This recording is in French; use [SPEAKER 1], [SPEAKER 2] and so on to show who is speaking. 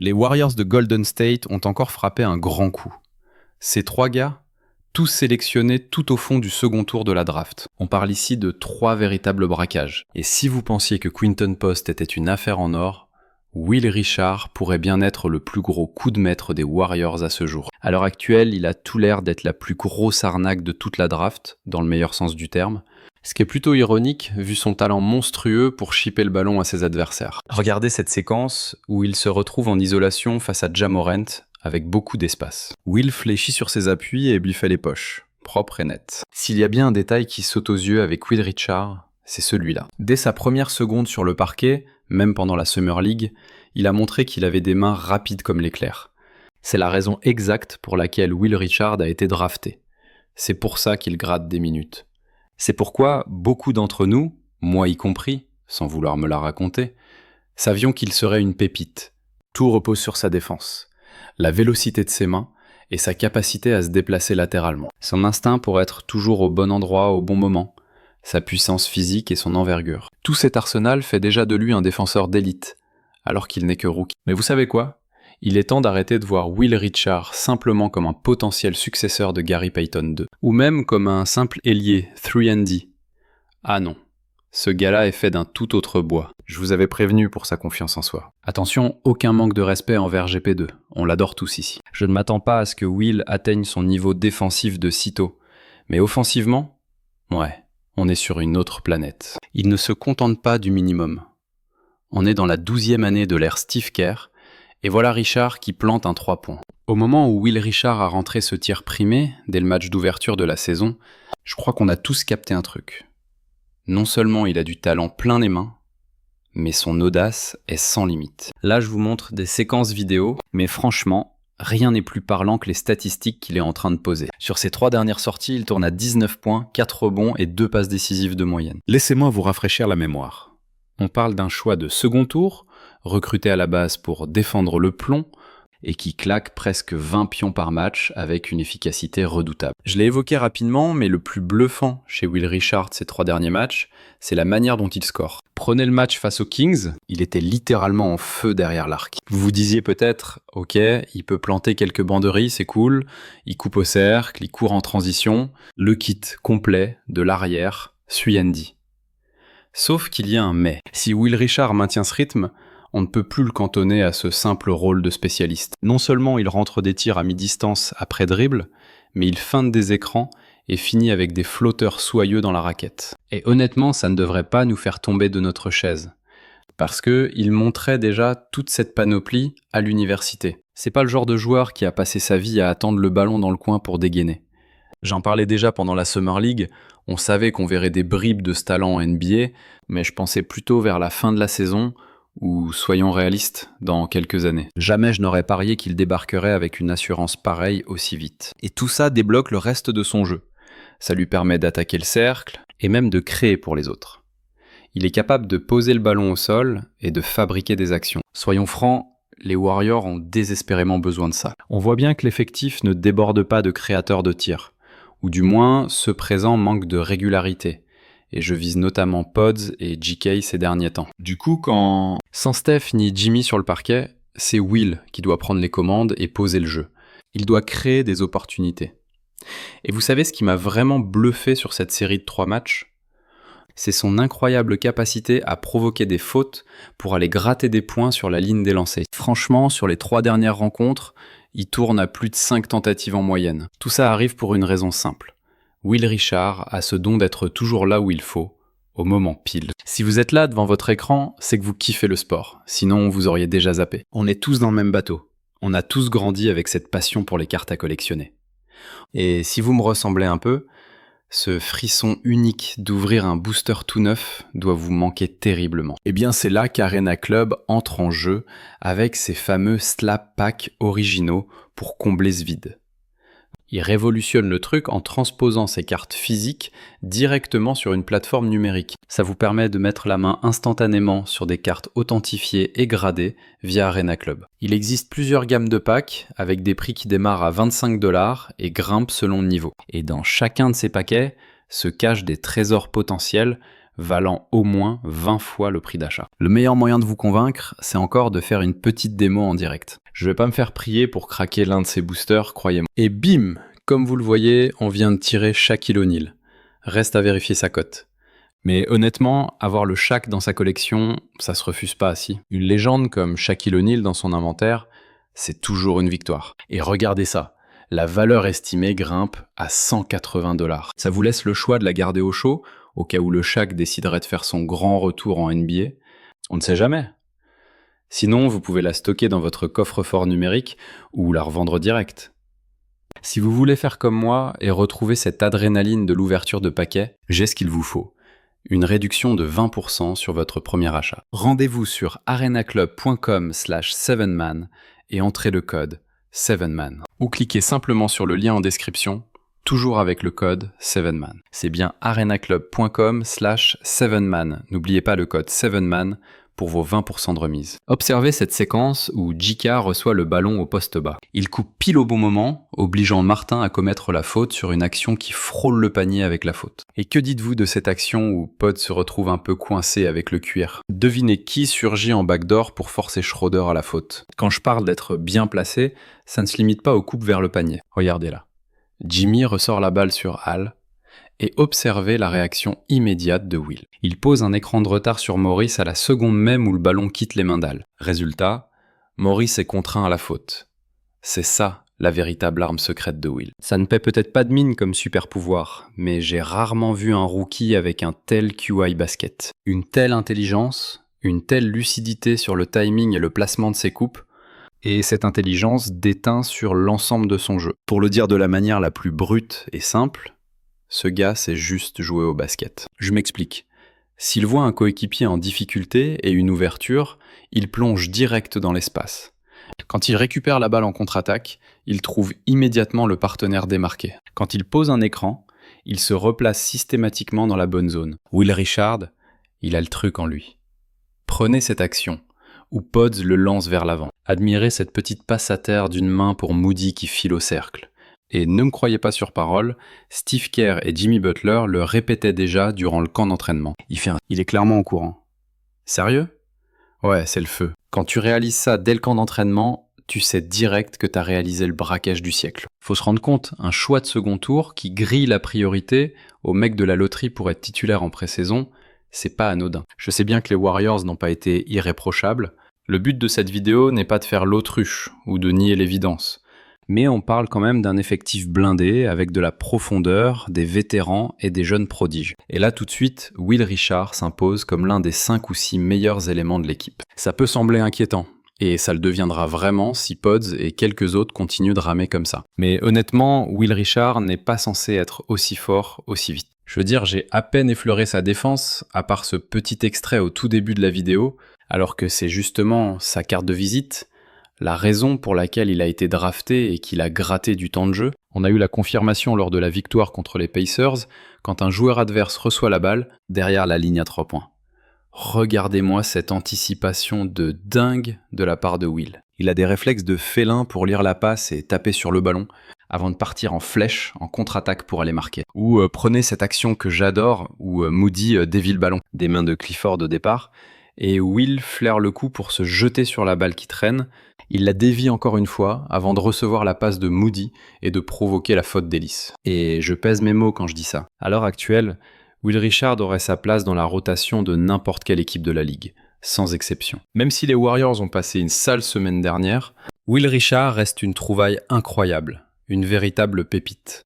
[SPEAKER 1] Les Warriors de Golden State ont encore frappé un grand coup. Ces 3 gars, tous sélectionnés tout au fond du second tour de la draft. On parle ici de 3 véritables braquages. Et si vous pensiez que Quinton Post était une affaire en or, Will Richard pourrait bien être le plus gros coup de maître des Warriors à ce jour. À l'heure actuelle, il a tout l'air d'être la plus grosse arnaque de toute la draft, dans le meilleur sens du terme. Ce qui est plutôt ironique, vu son talent monstrueux pour chipper le ballon à ses adversaires. Regardez cette séquence où il se retrouve en isolation face à Ja Morant, avec beaucoup d'espace. Will fléchit sur ses appuis et lui fait les poches, propre et net. S'il y a bien un détail qui saute aux yeux avec Will Richard, c'est celui-là. Dès sa première seconde sur le parquet, même pendant la Summer League, il a montré qu'il avait des mains rapides comme l'éclair. C'est la raison exacte pour laquelle Will Richard a été drafté. C'est pour ça qu'il gratte des minutes. C'est pourquoi beaucoup d'entre nous, moi y compris, sans vouloir me la raconter, savions qu'il serait une pépite. Tout repose sur sa défense, la vélocité de ses mains et sa capacité à se déplacer latéralement. Son instinct pour être toujours au bon endroit au bon moment, sa puissance physique et son envergure. Tout cet arsenal fait déjà de lui un défenseur d'élite, alors qu'il n'est que rookie. Mais vous savez quoi ? Il est temps d'arrêter de voir Will Richard simplement comme un potentiel successeur de Gary Payton II, ou même comme un simple ailier 3&D. Ah non, ce gars-là est fait d'un tout autre bois. Je vous avais prévenu pour sa confiance en soi. Attention, aucun manque de respect envers GP2, on l'adore tous ici. Je ne m'attends pas à ce que Will atteigne son niveau défensif de sitôt, mais offensivement, ouais, on est sur une autre planète. Il ne se contente pas du minimum. On est dans la 12e année de l'ère Steve Kerr, et voilà Richard qui plante un 3 points. Au moment où Will Richard a rentré ce tir primé, dès le match d'ouverture de la saison, je crois qu'on a tous capté un truc. Non seulement il a du talent plein les mains, mais son audace est sans limite. Là, je vous montre des séquences vidéo, mais franchement, rien n'est plus parlant que les statistiques qu'il est en train de poser. Sur ses 3 dernières sorties, il tourne à 19 points, 4 rebonds et 2 passes décisives de moyenne.
[SPEAKER 2] Laissez-moi vous rafraîchir la mémoire.
[SPEAKER 1] On parle d'un choix de second tour, recruté à la base pour défendre le plomb, et qui claque presque 20 pions par match avec une efficacité redoutable. Je l'ai évoqué rapidement, mais le plus bluffant chez Will Richard ces 3 derniers matchs, c'est la manière dont il score. Prenez le match face aux Kings, il était littéralement en feu derrière l'arc. Vous vous disiez peut-être, ok, il peut planter quelques banderies, c'est cool, il coupe au cercle, il court en transition, le kit complet de l'arrière, Suyendi. Sauf qu'il y a un mais. Si Will Richard maintient ce rythme, on ne peut plus le cantonner à ce simple rôle de spécialiste. Non seulement il rentre des tirs à mi-distance après dribble, mais il feinte des écrans et finit avec des flotteurs soyeux dans la raquette. Et honnêtement, ça ne devrait pas nous faire tomber de notre chaise. Parce que il montrait déjà toute cette panoplie à l'université. C'est pas le genre de joueur qui a passé sa vie à attendre le ballon dans le coin pour dégainer. J'en parlais déjà pendant la Summer League, on savait qu'on verrait des bribes de ce talent en NBA, mais je pensais plutôt vers la fin de la saison, ou soyons réalistes, dans quelques années. Jamais je n'aurais parié qu'il débarquerait avec une assurance pareille aussi vite. Et tout ça débloque le reste de son jeu. Ça lui permet d'attaquer le cercle, et même de créer pour les autres. Il est capable de poser le ballon au sol et de fabriquer des actions. Soyons francs, les Warriors ont désespérément besoin de ça. On voit bien que l'effectif ne déborde pas de créateurs de tirs, ou du moins ceux présents manquent de régularité. Et je vise notamment Pods et JK ces derniers temps. Du coup, sans Steph ni Jimmy sur le parquet, c'est Will qui doit prendre les commandes et poser le jeu. Il doit créer des opportunités. Et vous savez ce qui m'a vraiment bluffé sur cette série de 3 matchs ? C'est son incroyable capacité à provoquer des fautes pour aller gratter des points sur la ligne des lancers. Franchement, sur les 3 dernières rencontres, il tourne à plus de 5 tentatives en moyenne. Tout ça arrive pour une raison simple. Will Richard a ce don d'être toujours là où il faut, au moment pile. Si vous êtes là devant votre écran, c'est que vous kiffez le sport, sinon vous auriez déjà zappé. On est tous dans le même bateau. On a tous grandi avec cette passion pour les cartes à collectionner. Et si vous me ressemblez un peu, ce frisson unique d'ouvrir un booster tout neuf doit vous manquer terriblement. Eh bien c'est là qu'Arena Club entre en jeu avec ses fameux slap packs originaux pour combler ce vide. Il révolutionne le truc en transposant ses cartes physiques directement sur une plateforme numérique. Ça vous permet de mettre la main instantanément sur des cartes authentifiées et gradées via Arena Club. Il existe plusieurs gammes de packs avec des prix qui démarrent à 25$ et grimpent selon le niveau. Et dans chacun de ces paquets se cachent des trésors potentiels valant au moins 20 fois le prix d'achat. Le meilleur moyen de vous convaincre, c'est encore de faire une petite démo en direct. Je vais pas me faire prier pour craquer l'un de ces boosters, croyez-moi. Et bim! Comme vous le voyez, on vient de tirer Shaquille O'Neal. Reste à vérifier sa cote. Mais honnêtement, avoir le Shaq dans sa collection, ça se refuse pas, si. Une légende comme Shaquille O'Neal dans son inventaire, c'est toujours une victoire. Et regardez ça, la valeur estimée grimpe à 180 $. Ça vous laisse le choix de la garder au chaud, au cas où le Shaq déciderait de faire son grand retour en NBA. On ne sait jamais. Sinon, vous pouvez la stocker dans votre coffre-fort numérique ou la revendre direct. Si vous voulez faire comme moi et retrouver cette adrénaline de l'ouverture de paquet, j'ai ce qu'il vous faut. Une réduction de 20% sur votre premier achat. Rendez-vous sur arenaclub.com/7man et entrez le code 7man. Ou cliquez simplement sur le lien en description, toujours avec le code 7man. C'est bien arenaclub.com/7man. N'oubliez pas le code 7man pour vos 20% de remise. Observez cette séquence où J.K. reçoit le ballon au poste bas. Il coupe pile au bon moment, obligeant Martin à commettre la faute sur une action qui frôle le panier avec la faute. Et que dites-vous de cette action où Pod se retrouve un peu coincé avec le cuir? Devinez qui surgit en backdoor pour forcer Schroeder à la faute. Quand je parle d'être bien placé, ça ne se limite pas aux coupes vers le panier. Regardez là. Jimmy ressort la balle sur Al, et observez la réaction immédiate de Will. Il pose un écran de retard sur Morris à la seconde même où le ballon quitte les mains d'Al. Résultat, Morris est contraint à la faute. C'est ça, la véritable arme secrète de Will. Ça ne paie peut-être pas de mine comme super pouvoir, mais j'ai rarement vu un rookie avec un tel QI basket. Une telle intelligence, une telle lucidité sur le timing et le placement de ses coupes, et cette intelligence déteint sur l'ensemble de son jeu. Pour le dire de la manière la plus brute et simple, ce gars sait juste jouer au basket. Je m'explique. S'il voit un coéquipier en difficulté et une ouverture, il plonge direct dans l'espace. Quand il récupère la balle en contre-attaque, il trouve immédiatement le partenaire démarqué. Quand il pose un écran, il se replace systématiquement dans la bonne zone. Will Richard, il a le truc en lui. Prenez cette action, où Pods le lance vers l'avant. Admirez cette petite passe à terre d'une main pour Moody qui file au cercle. Et ne me croyez pas sur parole, Steve Kerr et Jimmy Butler le répétaient déjà durant le camp d'entraînement. Il est clairement au courant. Sérieux? Ouais, c'est le feu. Quand tu réalises ça dès le camp d'entraînement, tu sais direct que t'as réalisé le braquage du siècle. Faut se rendre compte, un choix de second tour qui grille la priorité au mec de la loterie pour être titulaire en pré-saison, c'est pas anodin. Je sais bien que les Warriors n'ont pas été irréprochables. Le but de cette vidéo n'est pas de faire l'autruche ou de nier l'évidence. Mais on parle quand même d'un effectif blindé avec de la profondeur, des vétérans et des jeunes prodiges. Et là tout de suite, Will Richard s'impose comme l'un des 5 ou 6 meilleurs éléments de l'équipe. Ça peut sembler inquiétant, et ça le deviendra vraiment si Pods et quelques autres continuent de ramer comme ça. Mais honnêtement, Will Richard n'est pas censé être aussi fort aussi vite. Je veux dire, j'ai à peine effleuré sa défense, à part ce petit extrait au tout début de la vidéo, alors que c'est justement sa carte de visite, la raison pour laquelle il a été drafté et qu'il a gratté du temps de jeu. On a eu la confirmation lors de la victoire contre les Pacers, quand un joueur adverse reçoit la balle derrière la ligne à 3 points. Regardez-moi cette anticipation de dingue de la part de Will. Il a des réflexes de félin pour lire la passe et taper sur le ballon, avant de partir en flèche, en contre-attaque pour aller marquer. Ou prenez cette action que j'adore, où Moody dévie le ballon, des mains de Clifford au départ, et Will flaire le coup pour se jeter sur la balle qui traîne. Il la dévie encore une fois avant de recevoir la passe de Moody et de provoquer la faute d'Ellis. Et je pèse mes mots quand je dis ça. À l'heure actuelle, Will Richard aurait sa place dans la rotation de n'importe quelle équipe de la ligue, sans exception. Même si les Warriors ont passé une sale semaine dernière, Will Richard reste une trouvaille incroyable, une véritable pépite.